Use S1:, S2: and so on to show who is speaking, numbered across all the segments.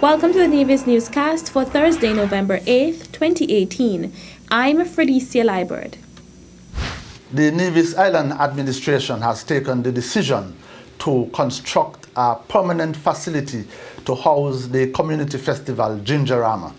S1: Welcome to the Nevis Newscast for Thursday, November 8th, 2018. I'm Fredicia Liebert.
S2: The Nevis Island Administration has taken the decision to construct a permanent facility to house the community festival Gingerama.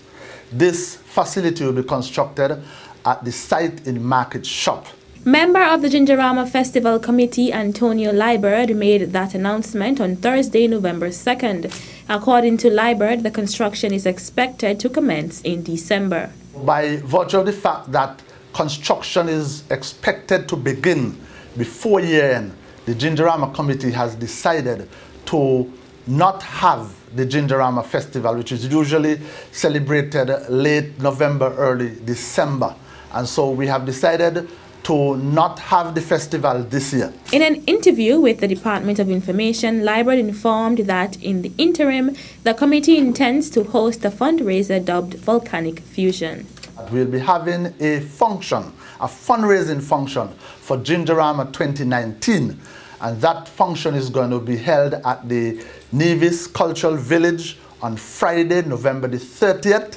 S2: This facility will be constructed at the site in Market Shop.
S1: Member of the Gingerama Festival Committee, Antonio Liebert, made that announcement on Thursday, November 2nd. According to Liebert, the construction is expected to commence in December.
S2: By virtue of the fact that construction is expected to begin before year-end, the Gingerama Committee has decided to not have the Gingerama Festival, which is usually celebrated late November, early December. And so we have decided to not have the festival this year.
S1: In an interview with the Department of Information, Liebert informed that in the interim, the committee intends to host a fundraiser dubbed Volcanic Fusion.
S2: We'll be having a fundraising function for Gingerama 2019, and that function is going to be held at the Nevis Cultural Village on Friday, November the 30th.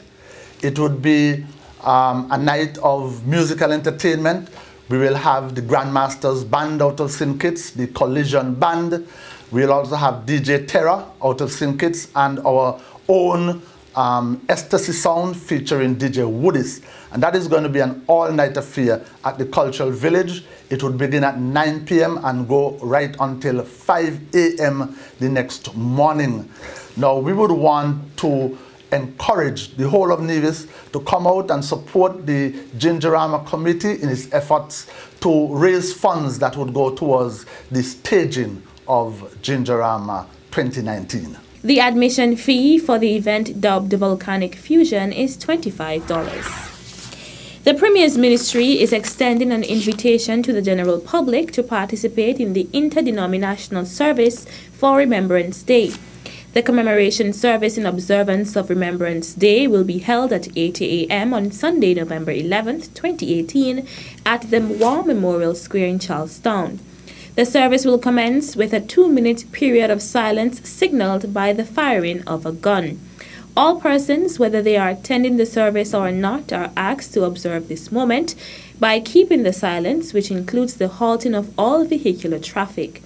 S2: It would be a night of musical entertainment. We will have the Grandmasters Band out of St. Kitts, the Collision Band. We'll also have DJ Terra out of St. Kitts and our own Ecstasy Sound featuring DJ Woodies. And that is going to be an all-night affair at the Cultural Village. It would begin at 9 p.m. and go right until 5 a.m. the next morning. Now, we would want to encourage the whole of Nevis to come out and support the Gingerama Committee in its efforts to raise funds that would go towards the staging of Gingerama 2019.
S1: The admission fee for the event dubbed Volcanic Fusion is $25. The Premier's Ministry is extending an invitation to the general public to participate in the interdenominational service for Remembrance Day. The commemoration service in observance of Remembrance Day will be held at 8 a.m. on Sunday, November 11th, 2018 at the War Memorial Square in Charlestown. The service will commence with a 2-minute period of silence signaled by the firing of a gun. All persons, whether they are attending the service or not, are asked to observe this moment by keeping the silence, which includes the halting of all vehicular traffic.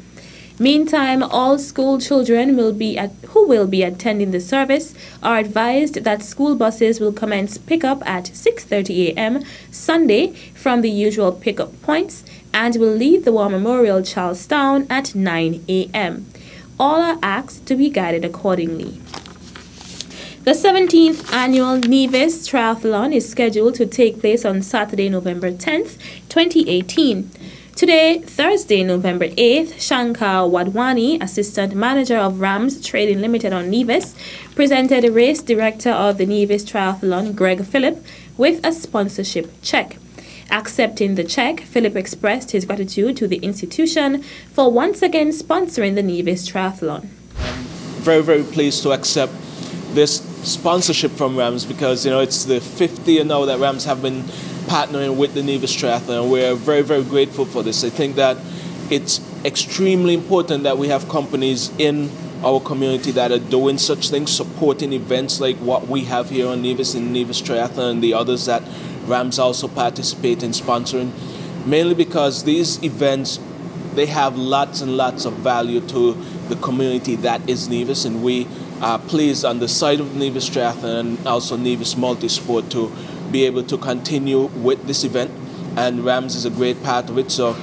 S1: Meantime, all school children who will be attending the service are advised that school buses will commence pickup at 6:30 a.m. Sunday from the usual pickup points and will leave the War Memorial Charlestown at 9 a.m. All are asked to be guided accordingly. The 17th annual Nevis Triathlon is scheduled to take place on Saturday, November 10th, 2018. Today, Thursday, November 8th, Shankar Wadwani, Assistant Manager of Rams Trading Limited on Nevis, presented the race director of the Nevis Triathlon, Greg Phillip, with a sponsorship check. Accepting the check, Phillip expressed his gratitude to the institution for once again sponsoring the Nevis Triathlon.
S3: I'm very, very pleased to accept this sponsorship from Rams because, it's the 5th year now that Rams have been partnering with the Nevis Triathlon. We're very, very grateful for this. I think that it's extremely important that we have companies in our community that are doing such things, supporting events like what we have here on Nevis and Nevis Triathlon and the others that Rams also participate in sponsoring, mainly because these events, they have lots and lots of value to the community that is Nevis, and we are pleased on the side of Nevis Triathlon and also Nevis Multisport to be able to continue with this event, and Rams is a great part of it. So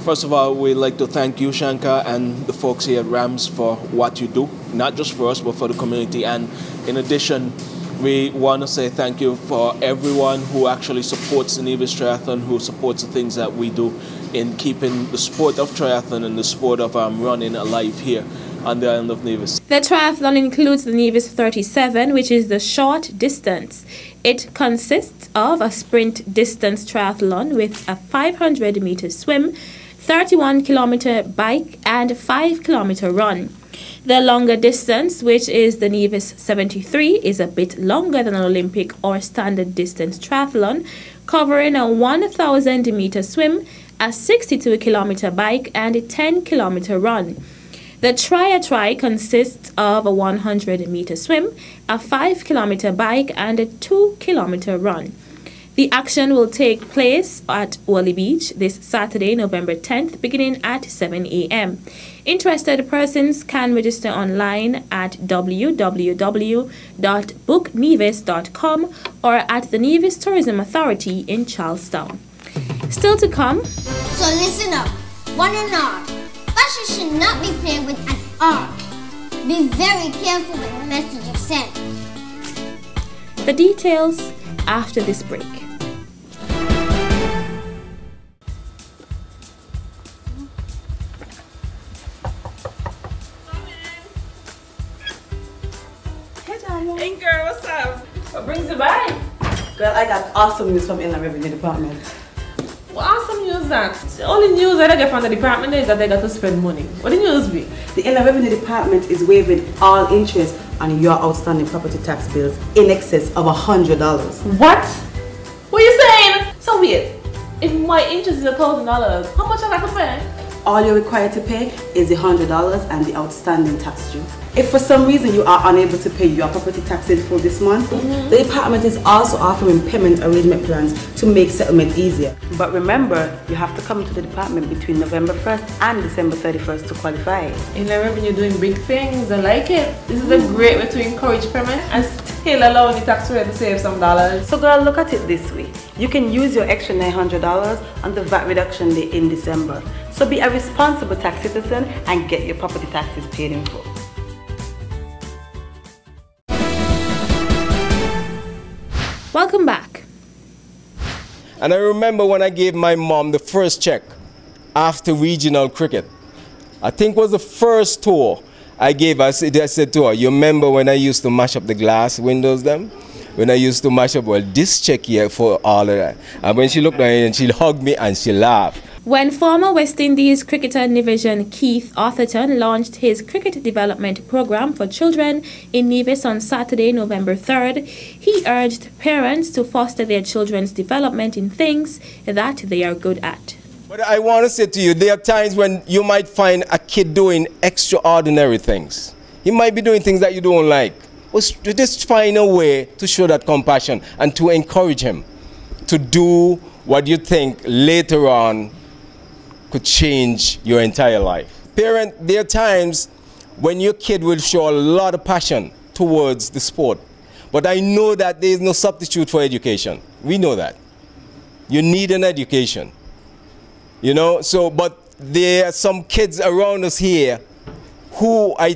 S3: first of all, we'd like to thank you, Shankar, and the folks here at Rams for what you do, not just for us but for the community. And in addition, we want to say thank you for everyone who actually supports the Nevis Triathlon, who supports the things that we do in keeping the sport of triathlon and the sport of running alive here on the island of Nevis.
S1: The triathlon includes the Nevis 37, which is the short distance. It consists of a sprint distance triathlon with a 500-meter swim, 31-kilometer bike, and 5-kilometer run. The longer distance, which is the Nevis 73, is a bit longer than an Olympic or standard distance triathlon, covering a 1,000-meter swim, a 62-kilometer bike, and a 10-kilometer run. The Try consists of a 100-meter swim, a 5-kilometer bike, and a 2-kilometer run. The action will take place at Wally Beach this Saturday, November 10th, beginning at 7 a.m. Interested persons can register online at www.booknevis.com or at the Nevis Tourism Authority in Charlestown. Still to come.
S4: So listen up, one and all. Fashion should not be played with at all. Be very careful with the message you send.
S1: The details after this break.
S5: Hey girl, what's up? What brings you by?
S6: Girl, I got awesome news from Inland Revenue Department.
S5: What awesome news that? The only news that I get from the department is that they got to spend money. What the news be?
S6: The Inland Revenue Department is waiving all interest on your outstanding property tax bills in excess of $100.
S5: What? What are you saying? So wait, if my interest is $1,000, how much I got to pay?
S6: All you're required to pay is the $100 and the outstanding tax due. If for some reason you are unable to pay your property tax in full this month, the department is also offering payment arrangement plans to make settlement easier. But remember, you have to come to the department between November 1st and December 31st to qualify.
S5: Inland Revenue doing big things. I like it. This is a great way to encourage payment and still allowing the taxpayer to save some dollars.
S6: So girl, look at it this way. You can use your extra $900 on the VAT reduction day in December. So be a responsible tax citizen and get your property taxes paid in full.
S1: Welcome back.
S7: And I remember when I gave my mom the first check after regional cricket. I think it was the first tour I gave her. I said to her, you remember when I used to mash up the glass windows them? When I used to mash up, well, this check here for all of that. And when she looked at me and she hugged me and she laughed.
S1: When former West Indies cricketer Nevision Keith Atherton launched his cricket development program for children in Nevis on Saturday, November 3rd, he urged parents to foster their children's development in things that they are good at.
S7: But I want to say to you, there are times when you might find a kid doing extraordinary things. He might be doing things that you don't like. Just find a way to show that compassion and to encourage him to do what you think later on could change your entire life. Parent, there are times when your kid will show a lot of passion towards the sport. But I know that there is no substitute for education. We know that. You need an education. You know, but there are some kids around us here who I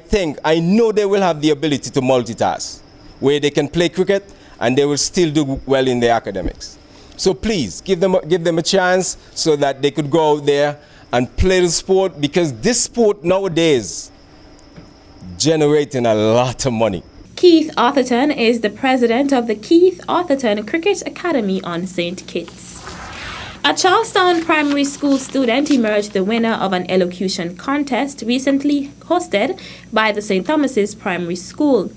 S7: know they will have the ability to multitask, where they can play cricket and they will still do well in their academics. So please, give them a chance so that they could go out there and play the sport, because this sport nowadays generating a lot of money.
S1: Keith Atherton is the president of the Keith Atherton Cricket Academy on St. Kitts. A Charlestown primary school student emerged the winner of an elocution contest recently hosted by the St. Thomas's Primary School.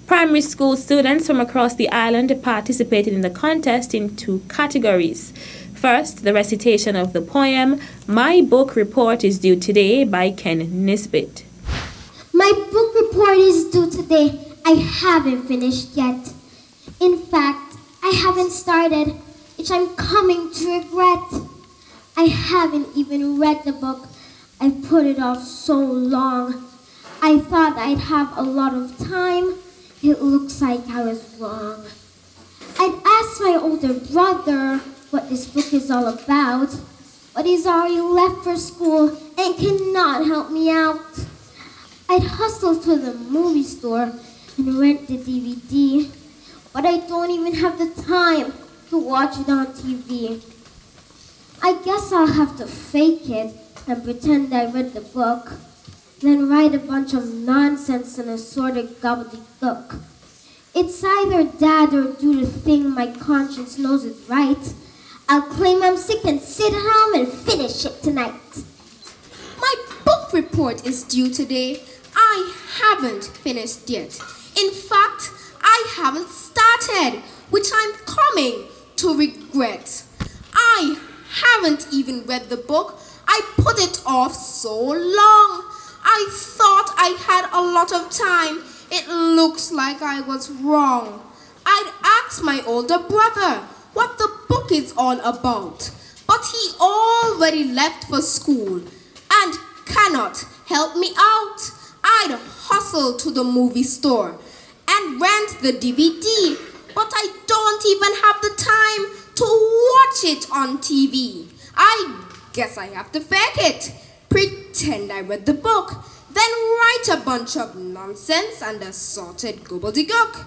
S1: Primary school students from across the island participated in the contest in 2 categories. First, the recitation of the poem, My Book Report is Due Today by Ken Nisbet.
S4: My book report is due today. I haven't finished yet. In fact, I haven't started, which I'm coming to regret. I haven't even read the book. I put it off so long. I thought I'd have a lot of time. It looks like I was wrong. I'd asked my older brother what this book is all about, but he's already left for school and cannot help me out. I'd hustle to the movie store and rent the DVD, but I don't even have the time to watch it on TV. I guess I'll have to fake it and pretend I read the book, then write a bunch of nonsense and assorted gobbledygook. It's either that or do the thing my conscience knows is right. I'll claim I'm sick and sit at home and finish it tonight.
S8: My book report is due today. I haven't finished yet. In fact, I haven't started, which I'm coming to regret. I haven't even read the book. I put it off so long. I thought I had a lot of time. It looks like I was wrong. I'd asked my older brother what the book is all about, but he already left for school and cannot help me out. I'd hustle to the movie store and rent the DVD, but I don't even have the time to watch it on TV. I guess I have to fake it, pretend I read the book, then write a bunch of nonsense and assorted gobbledygook.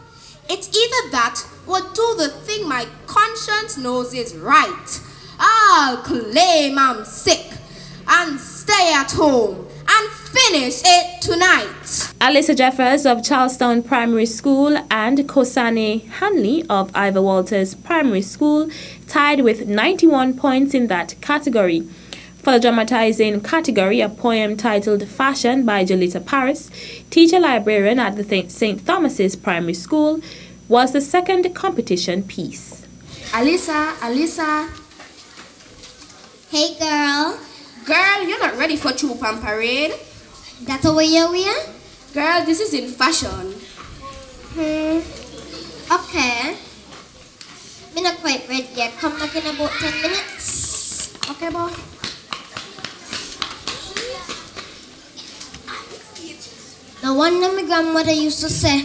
S8: It's either that or do the thing my conscience knows is right. I'll claim I'm sick and stay at home and finish it tonight.
S1: Alyssa Jeffers of Charlestown Primary School and Kosane Hanley of Ivor Walters Primary School tied with 91 points in that category. For the dramatizing category, a poem titled Fashion by Jolita Paris, teacher librarian at the St. Thomas's Primary School, was the second competition piece.
S8: Alyssa.
S4: Hey girl.
S8: Girl, you're not ready for troop and parade.
S4: That's the way you wear?
S8: Girl, this is in fashion.
S4: Okay. I'm not quite ready yet. Come back in about 10 minutes.
S8: Okay, boy.
S4: No wonder my grandmother used to say,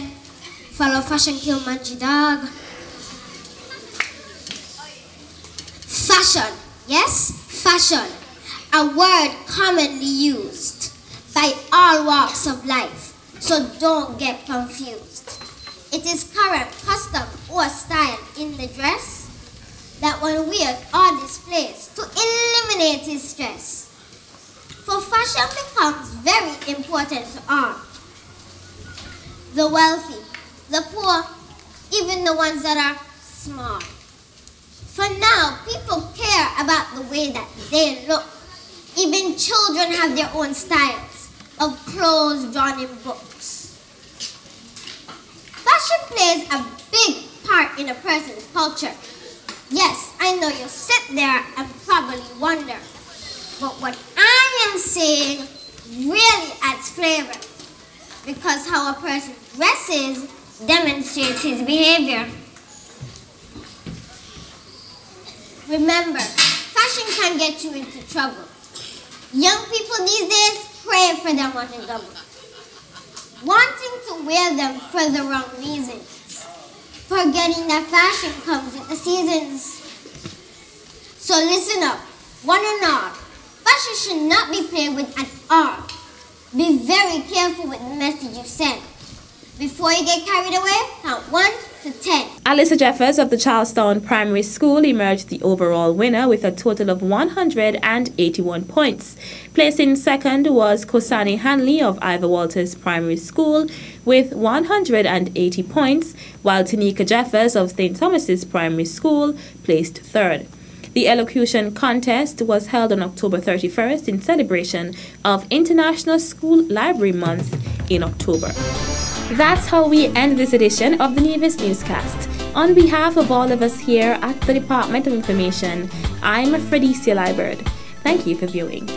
S4: follow fashion, kill mangy dog. Fashion. Yes, fashion. A word commonly used by all walks of life, so don't get confused. It is current custom or style in the dress that one wears or displays to eliminate his stress. For fashion becomes very important to all. The wealthy, the poor, even the ones that are small. For now, people care about the way that they look. Even children have their own styles of clothes drawn in books. Fashion plays a big part in a person's culture. Yes, I know you sit there and probably wonder, but what I am saying really adds flavor, because how a person dresses demonstrates his behavior. Remember, fashion can get you into trouble. Young people these days crave for them on the double, wanting to wear them for the wrong reasons, forgetting that fashion comes with the seasons. So listen up, one and all. Fashion should not be played with at all. Be very careful with the message you send. Before you get carried away, count 1 to 10.
S1: Alyssa Jeffers of the Charlestown Primary School emerged the overall winner with a total of 181 points. Placing second was Kosane Hanley of Ivor Walters Primary School with 180 points, while Tanika Jeffers of St. Thomas's Primary School placed third. The elocution contest was held on October 31st in celebration of International School Library Month in October. That's how we end this edition of the Nevis Newscast. On behalf of all of us here at the Department of Information, I'm Fredicia Liburd. Thank you for viewing.